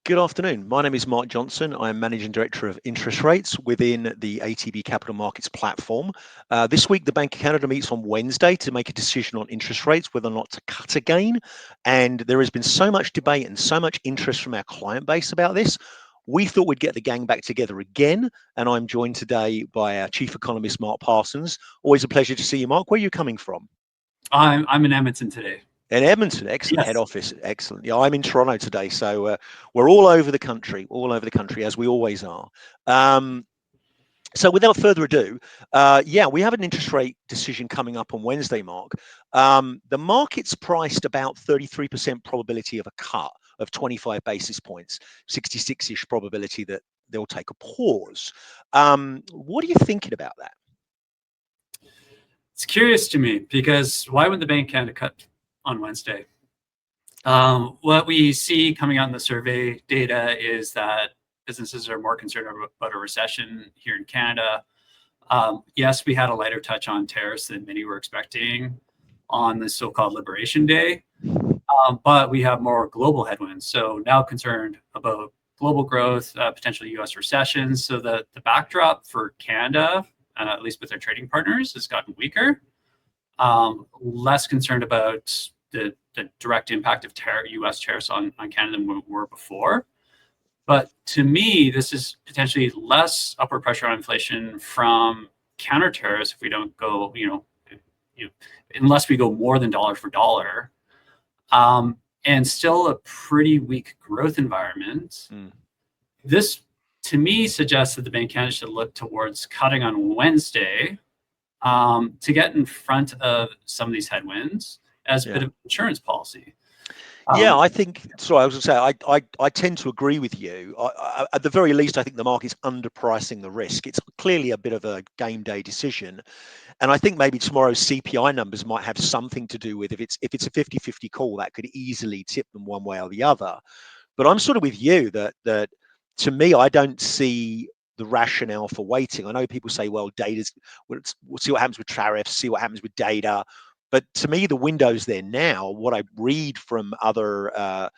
Good afternoon. My name is Mark Johnson. I am Managing Director of Interest Rates within the ATB Capital Markets platform. This week, the Bank of Canada meets on Wednesday to make a decision on interest rates, whether or not to cut again. And there has been so much debate and so much interest from our client base about this. We thought we'd get the gang back together again. And I'm joined today by our Chief Economist Mark Parsons. Always a pleasure to see you, Mark. Where are you coming from? I'm in Edmonton today. In Edmonton, excellent. Head Yes. office, excellent. Yeah, I'm in Toronto today, so we're all over the country, as we always are. So without further ado, we have an interest rate decision coming up on Wednesday, Mark. The market's priced about 33% probability of a cut of 25 basis points, 66-ish probability that they'll take a pause. What are you thinking about that? It's curious to me because why would the Bank of Canada cut on Wednesday? What we see coming out in the survey data is that businesses are more concerned about a recession here in Canada. Yes, we had a lighter touch on tariffs than many were expecting on the so-called Liberation Day, but we have more global headwinds. So now concerned about global growth, potential U.S. recession. So the backdrop for Canada, at least with their trading partners, has gotten weaker. Less concerned about the direct impact of U.S. tariffs on Canada than we were before. But to me, this is potentially less upward pressure on inflation from counter tariffs if we don't go, unless we go more than dollar for dollar, and still a pretty weak growth environment. This, to me, suggests that the Bank of Canada should look towards cutting on Wednesday to get in front of some of these headwinds as a bit of insurance policy. I think. Sorry, I was going to say I tend to agree with you. At the very least, I think the market's underpricing the risk. It's clearly a bit of a game day decision, and I think maybe tomorrow's CPI numbers might have something to do with if it's a 50-50 call that could easily tip them one way or the other. But I'm sort of with you that to me, I don't see the rationale for waiting. I know people say, well, we'll see what happens with tariffs, see what happens with data. But to me, the window's there now. What I read from other, our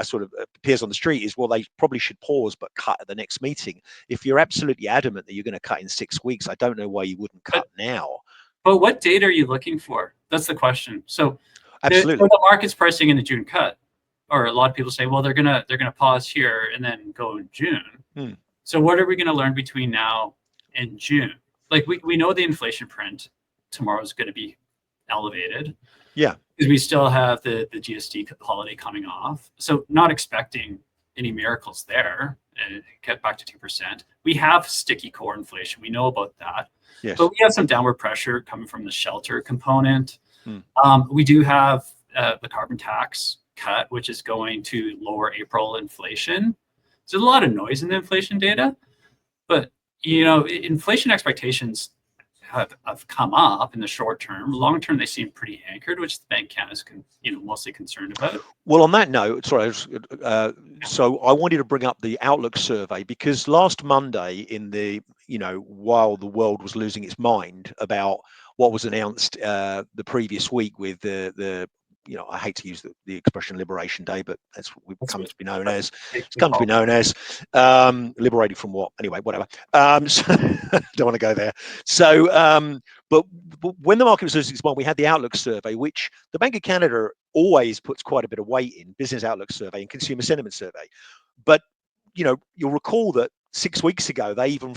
sort of peers on the street is, well, they probably should pause but cut at the next meeting. If you're absolutely adamant that you're going to cut in 6 weeks, I don't know why you wouldn't cut now. But what data are you looking for? That's the question. So absolutely, the market's pricing in the June cut, or a lot of people say, well, they're gonna pause here and then go in June. So what are we going to learn between now and June? Like we know the inflation print tomorrow is going to be elevated. Yeah. Because we still have the GST holiday coming off. So not expecting any miracles there and get back to 2%. We have sticky core inflation. We know about that. Yes. But we have some downward pressure coming from the shelter component. We do have the carbon tax cut, which is going to lower April inflation. So there's a lot of noise in the inflation data. But, inflation expectations have come up in the short term. Long term, they seem pretty anchored, which the Bank of Canada is mostly concerned about. Well, on that note, sorry, so I wanted to bring up the Outlook survey because last Monday, while the world was losing its mind about what was announced the previous week with the I hate to use the expression Liberation Day, but that's what we've come to be known as. It's come to be known as liberated from what? Anyway, whatever. So don't want to go there. So, but when the market was losing its mind, we had the Outlook survey, which the Bank of Canada always puts quite a bit of weight in, business outlook survey and consumer sentiment survey. But, you'll recall that 6 weeks ago, they even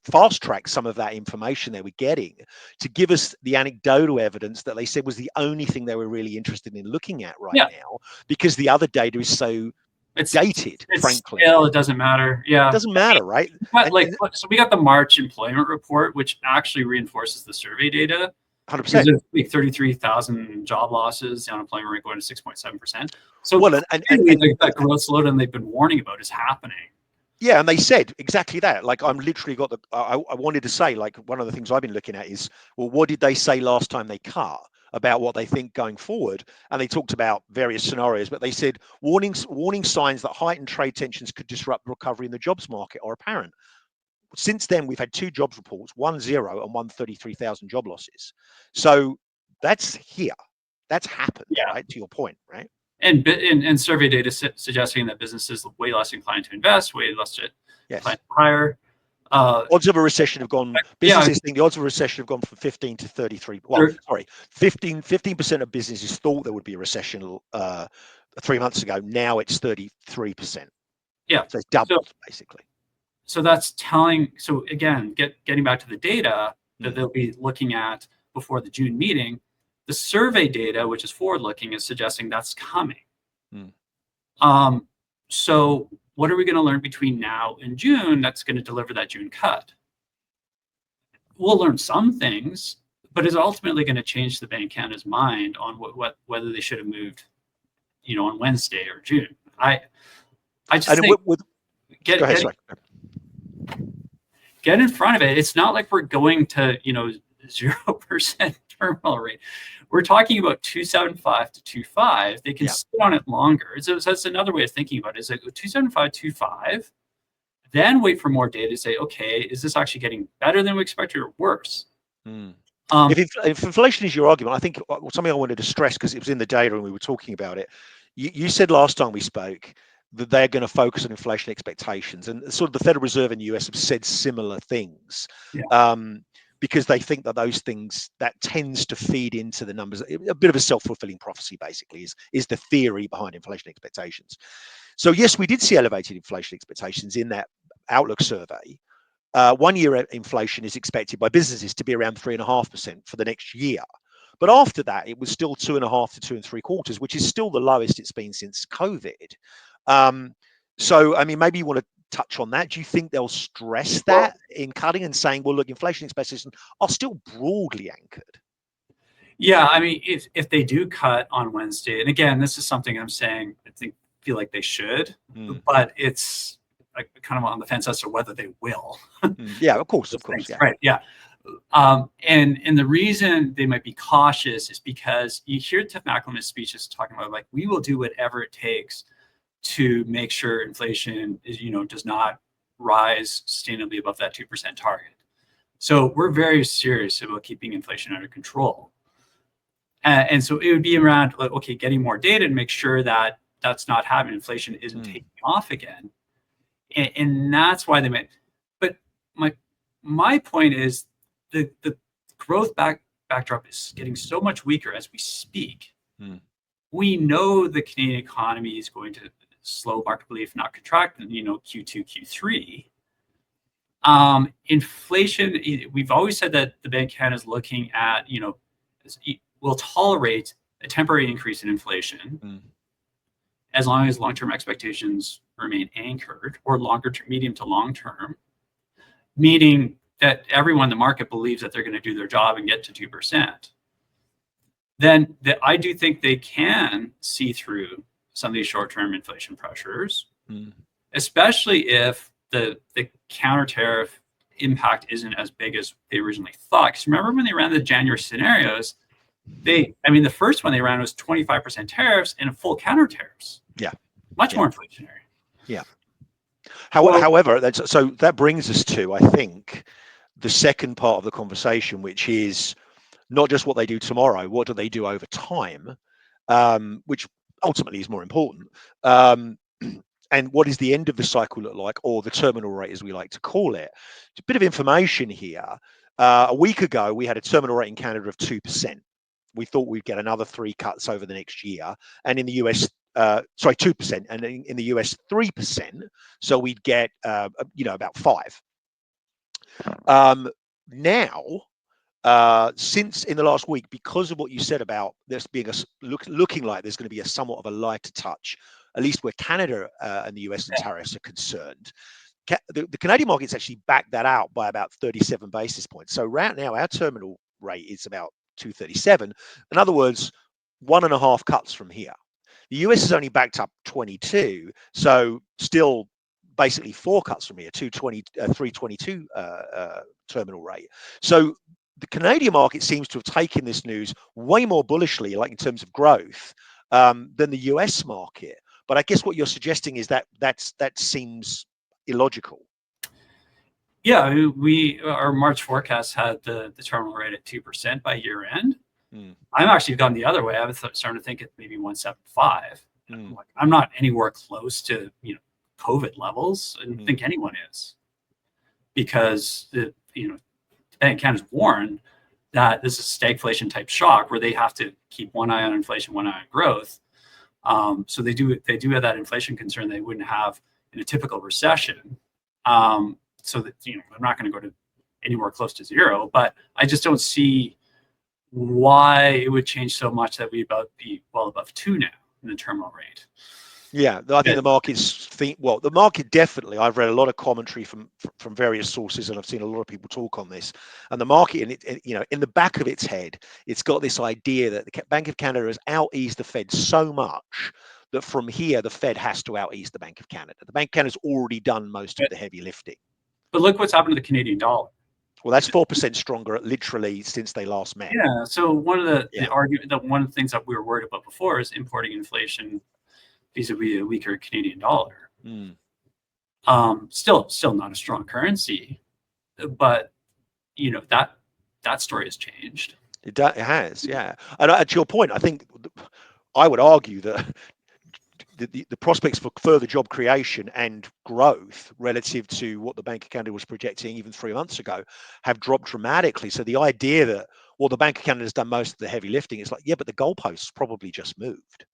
fast track some of that information they were getting to give us the anecdotal evidence that they said was the only thing they were really interested in looking at now, because the other data is so dated, frankly. Still, it doesn't matter. Yeah. It doesn't matter, right? So we got the March employment report, which actually reinforces the survey data. 100%. Like 33,000 job losses, the unemployment rate going to 6.7%. So that growth slowdown they've been warning about is happening. Yeah, and they said exactly that. Like I'm literally got I wanted to say, like, one of the things I've been looking at is, well, what did they say last time they cut about what they think going forward? And they talked about various scenarios, but they said warning signs that heightened trade tensions could disrupt recovery in the jobs market are apparent. Since then, we've had 2 jobs reports, 1-0 and 133,000 job losses. So that's here. That's happened, right? To your point, right? And survey data suggesting that businesses are way less inclined to invest, way less inclined to hire. Odds of a recession have gone. Businesses think the odds of a recession have gone from 15 to 33. Well, sorry, 15% of businesses thought there would be a recession 3 months ago. Now it's 33%. Yeah, so it's doubled basically. So that's telling. So again, getting back to the data that they'll be looking at before the June meeting, the survey data, which is forward-looking, is suggesting that's coming. So what are we going to learn between now and June that's going to deliver that June cut? We'll learn some things, but it's ultimately going to change the Bank of Canada's mind on whether they should have moved, on Wednesday or June. I just think get in front of it. It's not like we're going to 0% terminal rate. We're talking about 275 to 25. They can sit on it longer. So that's another way of thinking about it. Is like 275, 25, then wait for more data to say, okay, is this actually getting better than we expected or worse? If inflation is your argument, I think something I wanted to stress, because it was in the data and we were talking about it. You said last time we spoke that they're going to focus on inflation expectations, and sort of the Federal Reserve in the US have said similar things. Because they think that those things that tends to feed into the numbers. A bit of a self-fulfilling prophecy, basically, is the theory behind inflation expectations. So yes, we did see elevated inflation expectations in that outlook survey. 1 year inflation is expected by businesses to be around 3.5% for the next year. But after that, it was still 2.5 to 2.75, which is still the lowest it's been since COVID. So, I mean, maybe you want to touch on that. Do you think they'll stress that in cutting and saying, well, look, inflation expectations are still broadly anchored? Yeah, I mean, if they do cut on Wednesday, and again, this is something I'm saying I feel like they should, but it's kind of on the fence as to whether they will. Yeah, of course, yeah. Right, yeah. And the reason they might be cautious is because you hear Tiff Mackleman's speeches talking about, like, we will do whatever it takes to make sure inflation is, does not rise sustainably above that 2% target. So we're very serious about keeping inflation under control. And so it would be around, like, okay, getting more data to make sure that that's not happening. Inflation isn't taking off again. And that's why they meant. But my point is the growth backdrop is getting so much weaker as we speak. We know the Canadian economy is going to slow markedly, if not contract, Q2, Q3. Inflation, we've always said that the Bank of Canada is looking at, will tolerate a temporary increase in inflation as long as long-term expectations remain anchored, or medium to long-term, meaning that everyone in the market believes that they're going to do their job and get to 2%. Then I do think they can see through some of these short-term inflation pressures, especially if the counter tariff impact isn't as big as they originally thought. Because remember when they ran the January scenarios, the first one they ran was 25% tariffs and full counter tariffs. Yeah, much more inflationary. Yeah. However, that brings us to, I think, the second part of the conversation, which is not just what they do tomorrow, what do they do over time, which ultimately is more important. And what does the end of the cycle look like, or the terminal rate, as we like to call it? A bit of information here. A week ago, we had a terminal rate in Canada of 2%. We thought we'd get another 3 cuts over the next year. And in the US, 2%, and in the US, 3%. So we'd get, about 5. Now, since in the last week, because of what you said about this being looking like there's going to be a somewhat of a lighter touch, at least where Canada and the US and tariffs are concerned, the Canadian market's actually backed that out by about 37 basis points. So right now, our terminal rate is about 237. In other words, 1.5 cuts from here. The US is only backed up 22, so still basically 4 cuts from here, 322 terminal rate. So the Canadian market seems to have taken this news way more bullishly, like in terms of growth, than the US market. But I guess what you're suggesting is that seems illogical. Yeah, our March forecast had the terminal rate at 2% by year end. I'm actually gone the other way. I was starting to think it maybe 1.75. I'm not anywhere close to COVID levels. I don't think anyone is, because the Bank of Canada's warned that this is stagflation type shock where they have to keep one eye on inflation, one eye on growth. So they do have that inflation concern they wouldn't have in a typical recession. So that I'm not going to go to anywhere close to zero, but I just don't see why it would change so much that we be well above 2 now in the terminal rate. Yeah, I think the market's the market definitely. I've read a lot of commentary from various sources, and I've seen a lot of people talk on this. And the market, in the back of its head, it's got this idea that the Bank of Canada has out-eased the Fed so much that from here the Fed has to out-ease the Bank of Canada. The Bank of Canada's already done most of the heavy lifting. But look what's happened to the Canadian dollar. Well, that's 4% stronger, literally, since they last met. Yeah. So one of one of the things that we were worried about before is importing inflation vis-a-vis a weaker Canadian dollar. Still not a strong currency, but that story has changed. It has, yeah. And to your point, I think I would argue that the prospects for further job creation and growth relative to what the Bank of Canada was projecting even 3 months ago have dropped dramatically. So the idea that, well, the Bank of Canada has done most of the heavy lifting, is like, yeah, but the goalposts probably just moved.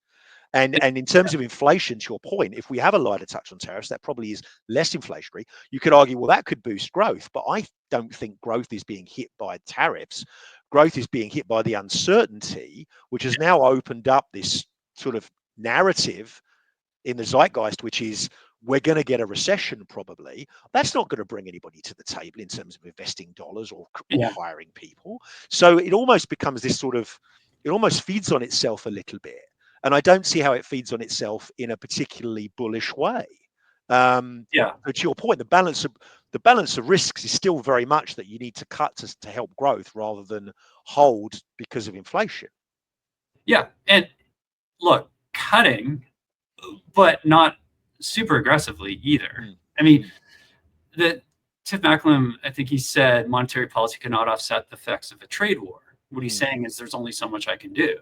And in terms of inflation, to your point, if we have a lighter touch on tariffs, that probably is less inflationary. You could argue, well, that could boost growth, but I don't think growth is being hit by tariffs. Growth is being hit by the uncertainty, which has now opened up this sort of narrative in the zeitgeist, which is we're going to get a recession probably. That's not going to bring anybody to the table in terms of investing dollars or hiring people. So it almost becomes this it almost feeds on itself a little bit. And I don't see how it feeds on itself in a particularly bullish way. But to your point, the balance of risks is still very much that you need to cut to help growth rather than hold because of inflation. Yeah, and look, cutting, but not super aggressively either. I mean, Tiff Macklem, I think he said monetary policy cannot offset the effects of a trade war. What he's saying is there's only so much I can do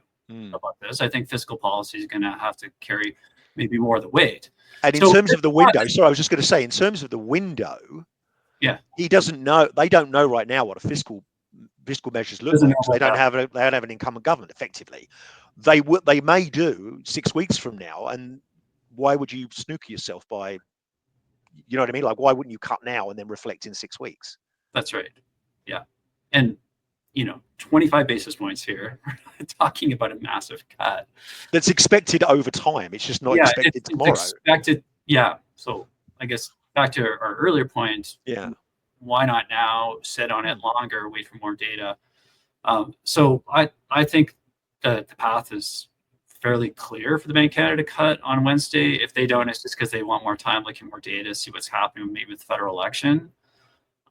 about this. I think fiscal policy is going to have to carry maybe more of the weight. And in terms of the window, sorry, I was just going to say, in terms of the window, he doesn't know. They don't know right now what a fiscal measures look like. They don't have an incumbent government effectively. They may do 6 weeks from now, and why would you snooker yourself by, you know what I mean? Like, why wouldn't you cut now and then reflect in 6 weeks? That's right. Yeah, and 25 basis points here. We're talking about a massive cut. That's expected over time. It's just not expected tomorrow. Expected, So I guess back to our earlier point. Yeah. Why not now? Sit on it longer. Wait for more data. So I think the path is fairly clear for the Bank of Canada to cut on Wednesday. If they don't, it's just because they want more time, looking more data, see what's happening maybe with the federal election.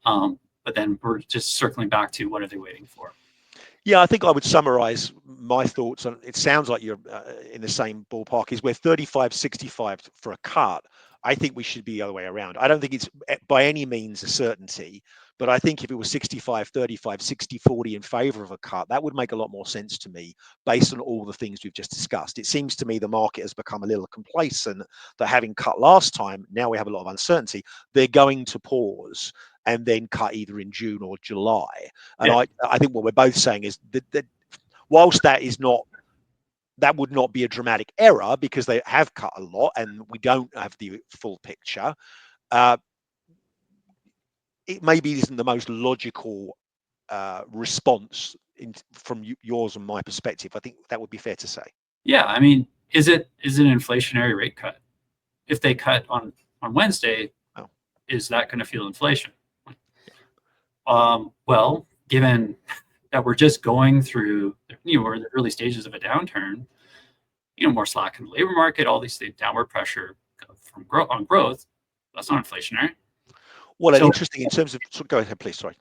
But then we're just circling back to what are they waiting for? Yeah, I think I would summarize my thoughts on it. Sounds like you're in the same ballpark. Is we're 35-65 for a cut. I think we should be the other way around. I don't think it's by any means a certainty, but I think if it was 65-35, 60-40 in favor of a cut, that would make a lot more sense to me based on all the things we've just discussed. It seems to me the market has become a little complacent that having cut last time, now we have a lot of uncertainty. They're going to pause and then cut either in June or July. And I think what we're both saying is that whilst that would not be a dramatic error because they have cut a lot and we don't have the full picture, it maybe isn't the most logical response from yours and my perspective. I think that would be fair to say. Yeah, I mean, is it an inflationary rate cut? If they cut on Wednesday, is that going to feel inflation? Well, given that we're just going through, we're in the early stages of a downturn, more slack in the labor market, all these downward pressure from growth, that's not inflationary. Well, interesting in terms of, go ahead, please. Sorry.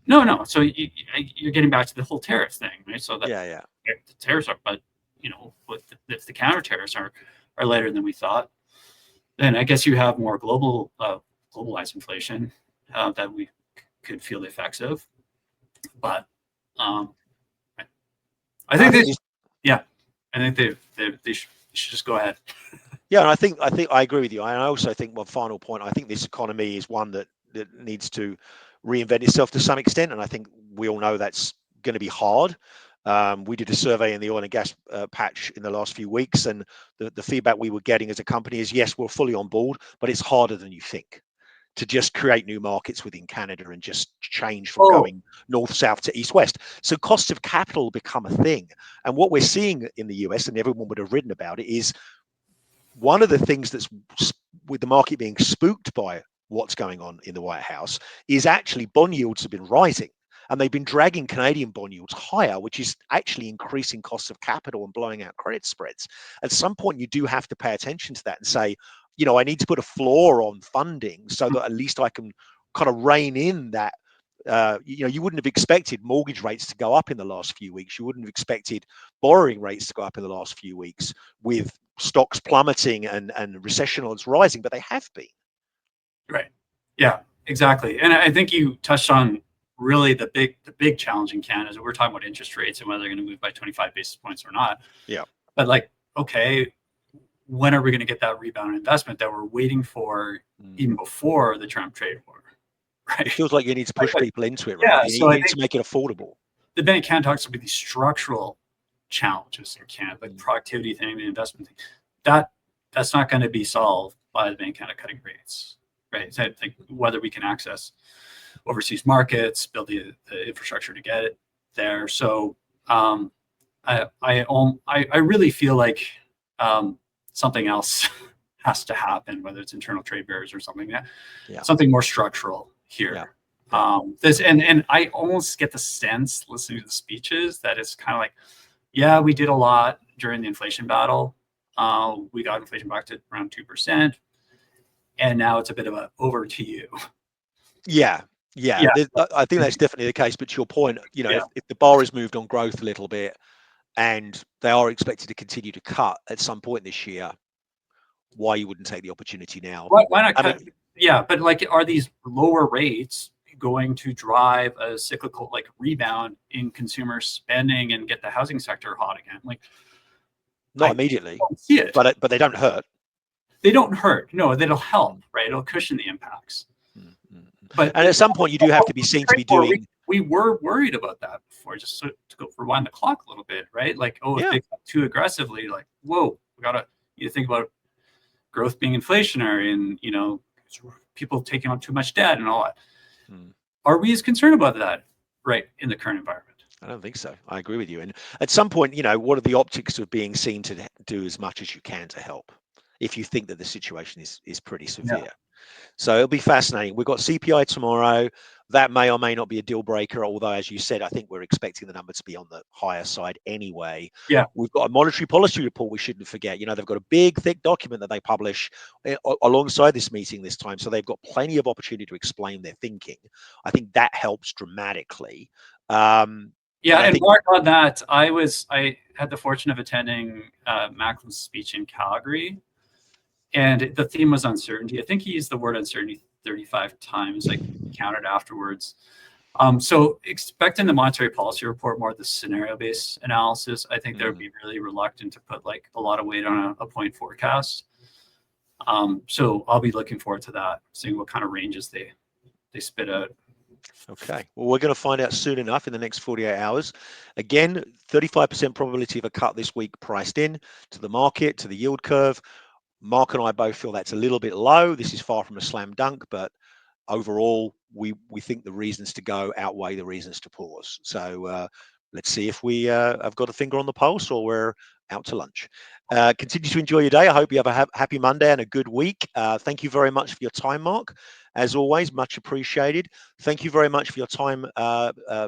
No. So you're getting back to the whole tariffs thing, right? So that the tariffs are, but if the counter tariffs are lighter than we thought, then I guess you have more globalized inflation that we could feel the effects of. But I think I think they you should just go ahead. Yeah, and I think I agree with you. And I also think one final point. I think this economy is one that needs to reinvent itself to some extent, and I think we all know that's going to be hard. We did a survey in the oil and gas patch in the last few weeks, and the feedback we were getting as a company is yes, we're fully on board, but it's harder than you think to just create new markets within Canada and just change from going north, south to east, west. So costs of capital become a thing. And what we're seeing in the US, and everyone would have written about it, is one of the things that's with the market being spooked by what's going on in the White House is actually bond yields have been rising. And they've been dragging Canadian bond yields higher, which is actually increasing costs of capital and blowing out credit spreads. At some point, you do have to pay attention to that and say, I need to put a floor on funding so that at least I can kind of rein in that. You wouldn't have expected mortgage rates to go up in the last few weeks. You wouldn't have expected borrowing rates to go up in the last few weeks with stocks plummeting and recession odds rising, but they have been. Right. Yeah, exactly. And I think you touched on really the big challenge in Canada is we're talking about interest rates and whether they're going to move by 25 basis points or not. Yeah. But like, okay, when are we going to get that rebound in investment that we're waiting for even before the Trump trade war? Right. It feels like you need to push people into it, right? Yeah, You need to make it affordable. The Bank of Canada talks about these structural challenges in Canada, like productivity thing, the investment thing. That's not going to be solved by the Bank of Canada cutting rates, right? So I think whether we can access overseas markets, build the infrastructure to get it there. So I really feel like something else has to happen, whether it's internal trade barriers or something something more structural here. This and I almost get the sense listening to the speeches that it's kind of like, yeah, we did a lot during the inflation battle. We got inflation back to around 2%, and now it's a bit of a over to you. Yeah. I think that's definitely the case. But to your point, if the bar is moved on growth a little bit, and they are expected to continue to cut at some point this year, why you wouldn't take the opportunity now? Why not cut? Yeah, but like, are these lower rates going to drive a cyclical rebound in consumer spending and get the housing sector hot again? Like, not immediately, see it, but they don't hurt. They don't hurt. No, that'll help, right? It'll cushion the impacts. And at some point, you do have to be seen to be doing. We were worried about that before, just to go rewind the clock a little bit, right? Like, if they cut too aggressively, like, whoa, you think about growth being inflationary and people taking on too much debt and all that. Are we as concerned about that right in the current environment? I don't think so. I agree with you. And at some point, what are the optics of being seen to do as much as you can to help if you think that the situation is pretty severe? Yeah. So it'll be fascinating. We've got CPI tomorrow. That may or may not be a deal breaker, although, as you said, I think we're expecting the number to be on the higher side anyway. Yeah. We've got a monetary policy report we shouldn't forget. They've got a big, thick document that they publish alongside this meeting this time. So they've got plenty of opportunity to explain their thinking. I think that helps dramatically. And Mark, on that, I had the fortune of attending Macklin's speech in Calgary, and the theme was uncertainty. I think he used the word uncertainty 35 times, counted afterwards. So expecting the monetary policy report more the scenario-based analysis, I think they would be really reluctant to put a lot of weight on a point forecast. So I'll be looking forward to that, seeing what kind of ranges they spit out. Okay, well, we're going to find out soon enough in the next 48 hours. Again, 35% probability of a cut this week priced in to the market, to the yield curve. Mark and I both feel that's a little bit low. This is far from a slam dunk, but overall, we think the reasons to go outweigh the reasons to pause. So let's see if we have got a finger on the pulse or we're out to lunch. Continue to enjoy your day. I hope you have a happy Monday and a good week. Thank you very much for your time, Mark. As always, much appreciated. Thank you very much for your time,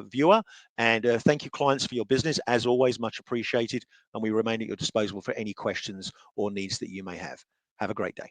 viewer. And thank you, clients, for your business. As always, much appreciated. And we remain at your disposal for any questions or needs that you may have. Have a great day.